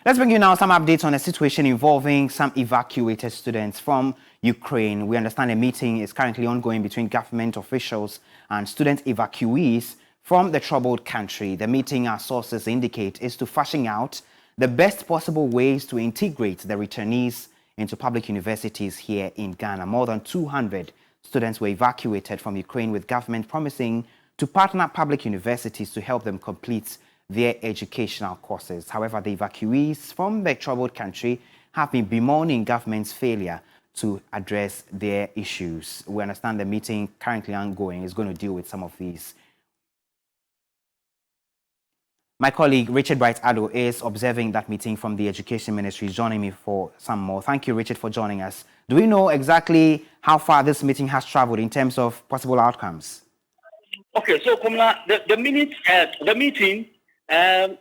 Let's bring you now some updates on a situation involving some evacuated students from Ukraine. We understand a meeting is currently ongoing between government officials and student evacuees from the troubled country. The meeting, our sources indicate, is to fashion out the best possible ways to integrate the returnees into public universities here in Ghana. More than 200 students were evacuated from Ukraine, with government promising to partner public universities to help them complete their educational courses. However, the evacuees from the troubled country have been bemoaning government's failure to address their issues. We understand the meeting currently ongoing is going to deal with some of these. My colleague Richard Bright-Addo is observing that meeting from the Education Ministry, joining me for some more. Thank you, Richard, for joining us. Do we know exactly how far this meeting has traveled in terms of possible outcomes? Okay, so Komla, the meeting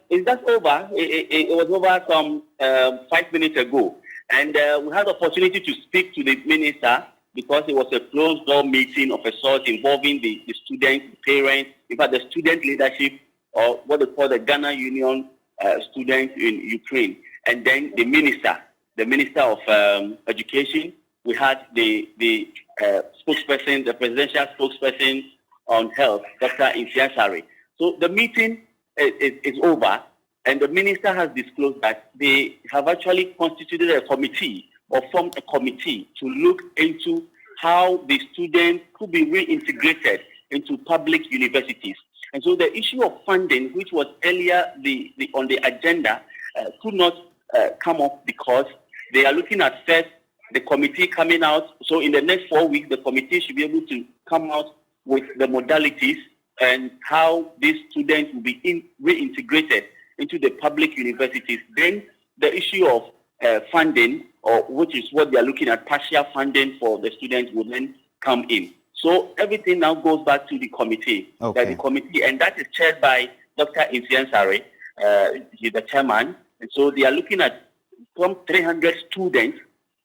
is that over? It was over some 5 minutes ago, and we had the opportunity to speak to the minister because it was a closed-door meeting of a sort involving the students, the parents, in fact, the student leadership, or what they call the Ghana Union students in Ukraine, and then the minister of education. We had the spokesperson, the presidential spokesperson on health, Dr. Evacuees. So the meeting is over, and the minister has disclosed that they have actually constituted a committee or formed a committee to look into how the students could be reintegrated into public universities. And so the issue of funding, which was earlier on the agenda, could not come up because they are looking at first the committee coming out. So in the next 4 weeks, the committee should be able to come out with the modalities and how these students will be reintegrated into the public universities. Then the issue of funding, or which is what they are looking at, partial funding for the students, will then come in. So everything now goes back to the committee. Okay. The committee, and that is chaired by Dr. Evacuees. He's the chairman. And so they are looking at some 300 students,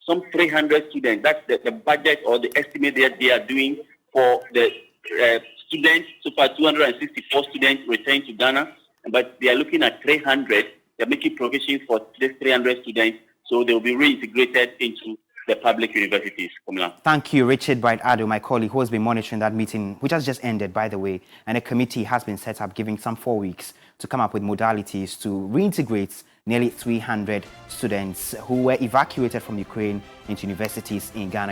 That's the budget or the estimate that they are doing for the students. So far, 264 students returned to Ghana, but they are looking at 300. They're making provisions for these 300 students, so they will be reintegrated into the public universities. Thank you, Richard Bright-Addo, my colleague, who has been monitoring that meeting, which has just ended, by the way, and a committee has been set up, giving some 4 weeks to come up with modalities to reintegrate nearly 300 students who were evacuated from Ukraine into universities in Ghana.